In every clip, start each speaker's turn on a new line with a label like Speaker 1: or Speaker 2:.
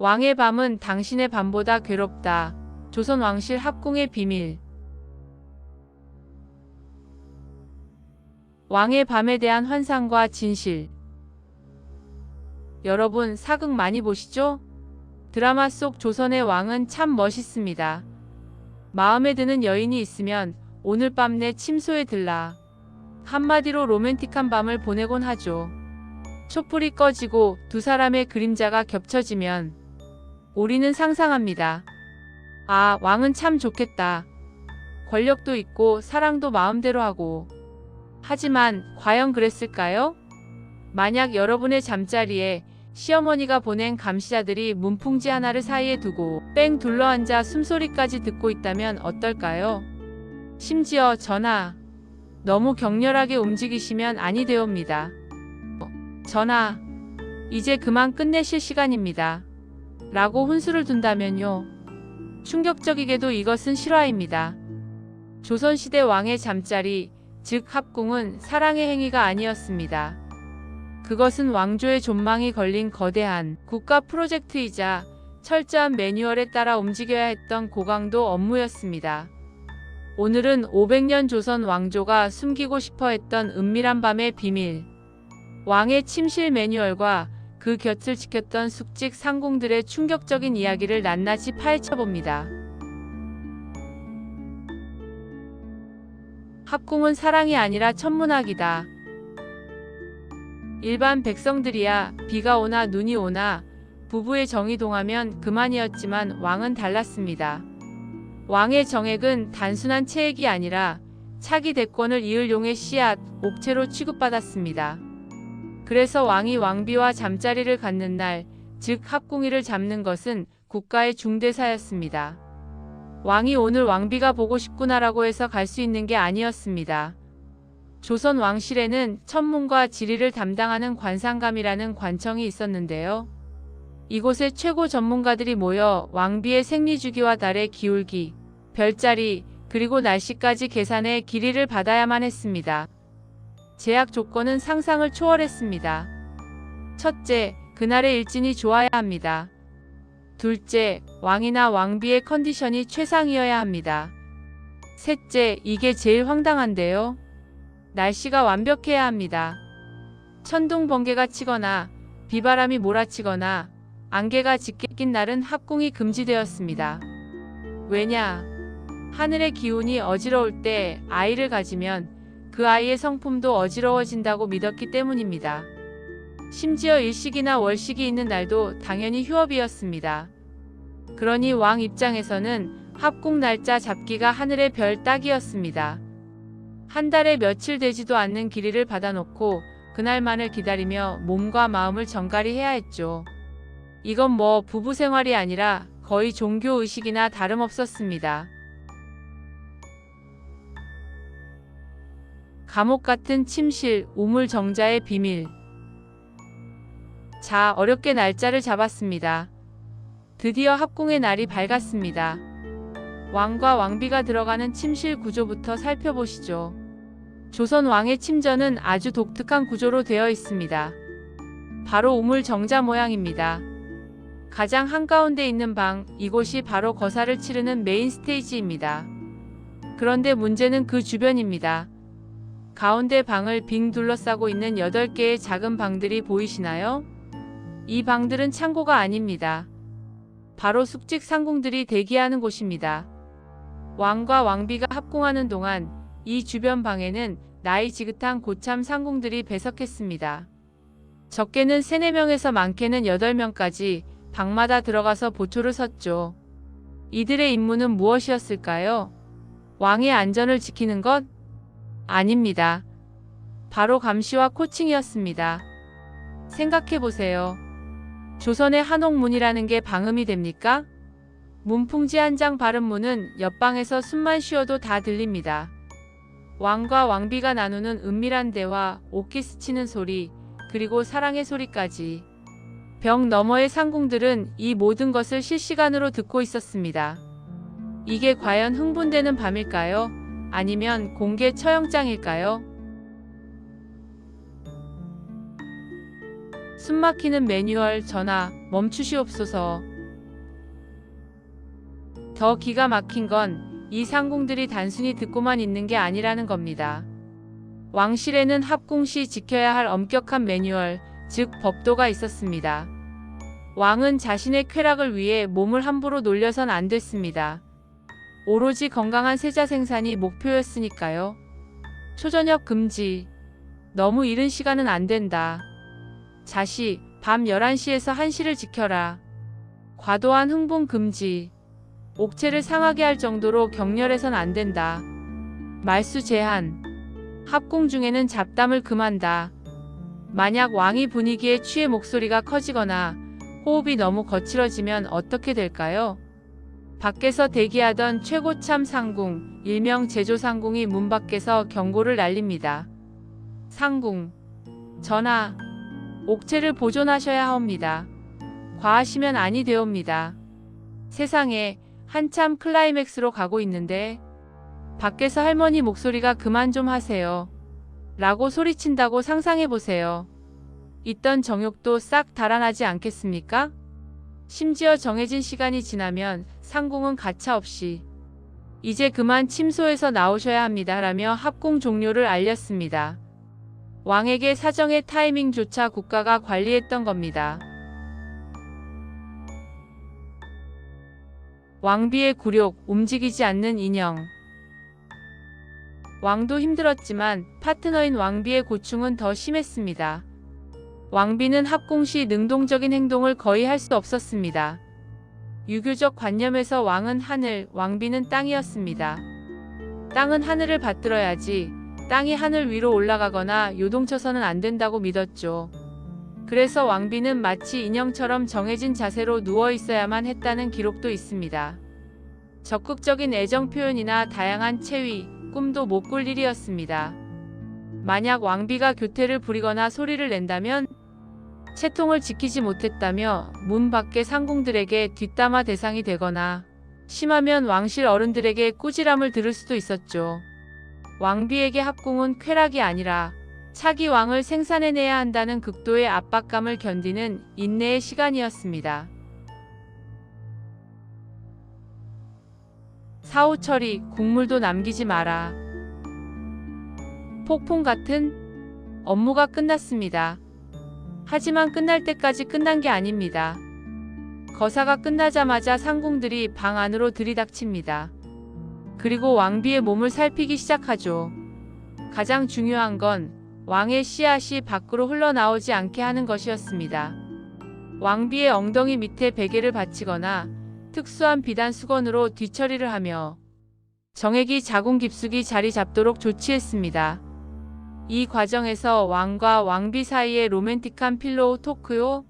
Speaker 1: 왕의 밤은 당신의 밤보다 괴롭다. 조선 왕실 합궁의 비밀. 왕의 밤에 대한 환상과 진실. 여러분 사극 많이 보시죠? 드라마 속 조선의 왕은 참 멋있습니다. 마음에 드는 여인이 있으면 오늘 밤 내 침소에 들라. 한마디로 로맨틱한 밤을 보내곤 하죠. 촛불이 꺼지고 두 사람의 그림자가 겹쳐지면 우리는 상상합니다. 아, 왕은 참 좋겠다. 권력도 있고 사랑도 마음대로 하고. 하지만 과연 그랬을까요? 만약 여러분의 잠자리에 시어머니가 보낸 감시자들이 문풍지 하나를 사이에 두고 뺑 둘러앉아 숨소리까지 듣고 있다면 어떨까요? 심지어 전하, 너무 격렬하게 움직이시면 아니 되옵니다. 전하, 이제 그만 끝내실 시간입니다. 라고 훈수를 둔다면요. 충격적이게도 이것은 실화입니다. 조선시대 왕의 잠자리, 즉 합궁은 사랑의 행위가 아니었습니다. 그것은 왕조의 존망이 걸린 거대한 국가 프로젝트이자 철저한 매뉴얼에 따라 움직여야 했던 고강도 업무였습니다. 오늘은 500년 조선 왕조가 숨기고 싶어 했던 은밀한 밤의 비밀, 왕의 침실 매뉴얼과 그 곁을 지켰던 숙직 상궁들의 충격적인 이야기를 낱낱이 파헤쳐봅니다. 합궁은 사랑이 아니라 천문학이다. 일반 백성들이야 비가 오나 눈이 오나 부부의 정이 동하면 그만이었지만 왕은 달랐습니다. 왕의 정액은 단순한 체액이 아니라 차기 대권을 이을 용의 씨앗, 옥체로 취급받았습니다. 그래서 왕이 왕비와 잠자리를 갖는 날, 즉 합궁일을 잡는 것은 국가의 중대사였습니다. 왕이 오늘 왕비가 보고 싶구나라고 해서 갈 수 있는 게 아니었습니다. 조선 왕실에는 천문과 지리를 담당하는 관상감이라는 관청이 있었는데요. 이곳에 최고 전문가들이 모여 왕비의 생리주기와 달의 기울기, 별자리, 그리고 날씨까지 계산해 기리를 받아야만 했습니다. 제약 조건은 상상을 초월했습니다. 첫째, 그날의 일진이 좋아야 합니다. 둘째, 왕이나 왕비의 컨디션이 최상이어야 합니다. 셋째, 이게 제일 황당한데요. 날씨가 완벽해야 합니다. 천둥 번개가 치거나 비바람이 몰아치거나 안개가 짙게 낀 날은 합궁이 금지되었습니다. 왜냐? 하늘의 기운이 어지러울 때 아이를 가지면 그 아이의 성품도 어지러워진다고 믿었기 때문입니다. 심지어 일식이나 월식이 있는 날도 당연히 휴업이었습니다. 그러니 왕 입장에서는 합궁 날짜 잡기가 하늘의 별 따기였습니다. 한 달에 며칠 되지도 않는 기리를 받아놓고 그날만을 기다리며 몸과 마음을 정갈히 해야 했죠. 이건 뭐 부부 생활이 아니라 거의 종교의식이나 다름없었습니다. 감옥 같은 침실, 우물정자의 비밀. 자, 어렵게 날짜를 잡았습니다. 드디어 합궁의 날이 밝았습니다. 왕과 왕비가 들어가는 침실 구조부터 살펴보시죠. 조선 왕의 침전은 아주 독특한 구조로 되어 있습니다. 바로 우물정자 모양입니다. 가장 한가운데 있는 방, 이곳이 바로 거사를 치르는 메인 스테이지입니다. 그런데 문제는 그 주변입니다. 가운데 방을 빙 둘러싸고 있는 8개의 작은 방들이 보이시나요? 이 방들은 창고가 아닙니다. 바로 숙직 상궁들이 대기하는 곳입니다. 왕과 왕비가 합궁하는 동안 이 주변 방에는 나이 지긋한 고참 상궁들이 배석했습니다. 적게는 3-4명에서 많게는 8명까지 방마다 들어가서 보초를 섰죠. 이들의 임무는 무엇이었을까요? 왕의 안전을 지키는 것? 아닙니다. 바로 감시와 코칭이었습니다. 생각해보세요. 조선의 한옥문이라는 게 방음이 됩니까? 문풍지 한 장 바른 문은 옆방에서 숨만 쉬어도 다 들립니다. 왕과 왕비가 나누는 은밀한 대화, 옥기 스치는 소리, 그리고 사랑의 소리까지. 벽 너머의 상궁들은 이 모든 것을 실시간으로 듣고 있었습니다. 이게 과연 흥분되는 밤일까요? 아니면 공개 처형장일까요? 숨막히는 매뉴얼, 전하, 멈추시옵소서. 더 기가 막힌 건 이 상궁들이 단순히 듣고만 있는 게 아니라는 겁니다. 왕실에는 합궁 시 지켜야 할 엄격한 매뉴얼, 즉 법도가 있었습니다. 왕은 자신의 쾌락을 위해 몸을 함부로 놀려선 안 됐습니다. 오로지 건강한 세자 생산이 목표였으니까요. 초저녁 금지. 너무 이른 시간은 안 된다. 자시, 밤 11시에서 1시를 지켜라. 과도한 흥분 금지. 옥체를 상하게 할 정도로 격렬해선 안 된다. 말수 제한. 합궁 중에는 잡담을 금한다. 만약 왕이 분위기에 취해 목소리가 커지거나 호흡이 너무 거칠어지면 어떻게 될까요? 밖에서 대기하던 최고참 상궁, 일명 제조상궁이 문 밖에서 경고를 날립니다. 상궁. 전하. 옥체를 보존하셔야 하옵니다. 과하시면 아니 되옵니다. 세상에 한참 클라이맥스로 가고 있는데 밖에서 할머니 목소리가 그만 좀 하세요. 라고 소리친다고 상상해보세요. 있던 정욕도 싹 달아나지 않겠습니까? 심지어 정해진 시간이 지나면 상궁은 가차없이 이제 그만 침소에서 나오셔야 합니다. 라며 합궁 종료를 알렸습니다. 왕에게 사정의 타이밍조차 국가가 관리했던 겁니다. 왕비의 굴욕, 움직이지 않는 인형. 왕도 힘들었지만 파트너인 왕비의 고충은 더 심했습니다. 왕비는 합궁 시 능동적인 행동을 거의 할 수 없었습니다. 유교적 관념에서 왕은 하늘, 왕비는 땅이었습니다. 땅은 하늘을 받들어야지 땅이 하늘 위로 올라가거나 요동쳐서는 안 된다고 믿었죠. 그래서 왕비는 마치 인형처럼 정해진 자세로 누워 있어야만 했다는 기록도 있습니다. 적극적인 애정 표현이나 다양한 체위, 꿈도 못 꿀 일이었습니다. 만약 왕비가 교태를 부리거나 소리를 낸다면 채통을 지키지 못했다며 문 밖의 상궁들에게 뒷담화 대상이 되거나 심하면 왕실 어른들에게 꾸지람을 들을 수도 있었죠. 왕비에게 합궁은 쾌락이 아니라 차기 왕을 생산해내야 한다는 극도의 압박감을 견디는 인내의 시간이었습니다. 사후 처리, 국물도 남기지 마라. 폭풍 같은 업무가 끝났습니다. 하지만 끝날 때까지 끝난 게 아닙니다. 거사가 끝나자마자 상궁들이 방 안으로 들이닥칩니다. 그리고 왕비의 몸을 살피기 시작하죠. 가장 중요한 건 왕의 씨앗이 밖으로 흘러나오지 않게 하는 것이었습니다. 왕비의 엉덩이 밑에 베개를 받치거나 특수한 비단 수건으로 뒤처리를 하며 정액이 자궁 깊숙이 자리 잡도록 조치했습니다. 이 과정에서 왕과 왕비 사이의 로맨틱한 필로우 토크요.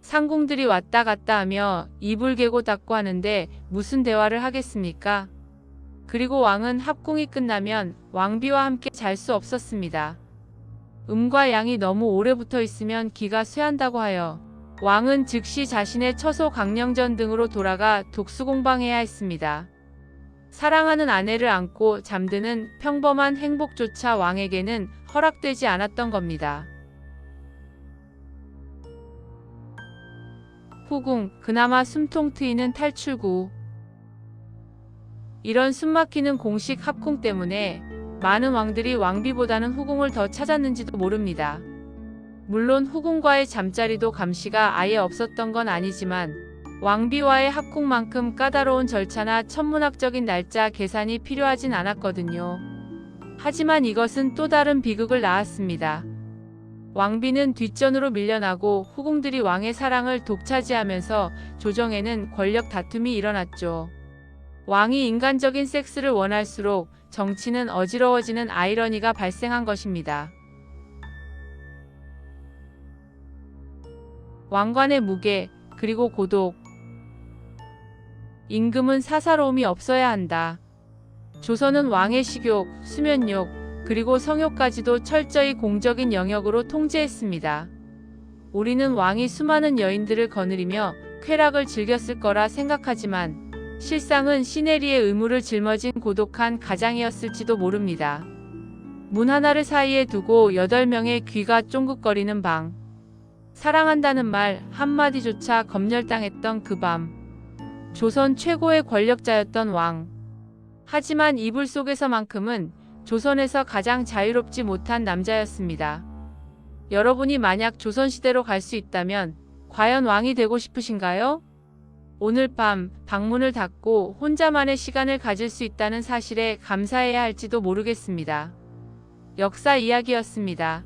Speaker 1: 상궁들이 왔다 갔다 하며 이불 개고 닦고 하는데 무슨 대화를 하겠습니까? 그리고 왕은 합궁이 끝나면 왕비와 함께 잘 수 없었습니다. 음과 양이 너무 오래 붙어 있으면 기가 쇠한다고 하여 왕은 즉시 자신의 처소 강령전 등으로 돌아가 독수공방해야 했습니다. 사랑하는 아내를 안고 잠드는 평범한 행복조차 왕에게는 허락되지 않았던 겁니다. 후궁, 그나마 숨통 트이는 탈출구. 이런 숨막히는 공식 합궁 때문에 많은 왕들이 왕비보다는 후궁을 더 찾았는지도 모릅니다. 물론 후궁과의 잠자리도 감시가 아예 없었던 건 아니지만 왕비와의 합궁만큼 까다로운 절차나 천문학적인 날짜 계산이 필요하진 않았거든요. 하지만 이것은 또 다른 비극을 낳았습니다. 왕비는 뒷전으로 밀려나고 후궁들이 왕의 사랑을 독차지하면서 조정에는 권력 다툼이 일어났죠. 왕이 인간적인 섹스를 원할수록 정치는 어지러워지는 아이러니가 발생한 것입니다. 왕관의 무게, 그리고 고독. 임금은 사사로움이 없어야 한다. 조선은 왕의 식욕, 수면욕, 그리고 성욕까지도 철저히 공적인 영역으로 통제했습니다. 우리는 왕이 수많은 여인들을 거느리며 쾌락을 즐겼을 거라 생각하지만 실상은 시네리의 의무를 짊어진 고독한 가장이었을지도 모릅니다. 문 하나를 사이에 두고 8명의 귀가 쫑긋거리는 방. 사랑한다는 말 한마디조차 검열당했던 그 밤. 조선 최고의 권력자였던 왕. 하지만 이불 속에서만큼은 조선에서 가장 자유롭지 못한 남자였습니다. 여러분이 만약 조선시대로 갈 수 있다면 과연 왕이 되고 싶으신가요? 오늘 밤 방문을 닫고 혼자만의 시간을 가질 수 있다는 사실에 감사해야 할지도 모르겠습니다. 역사 이야기였습니다.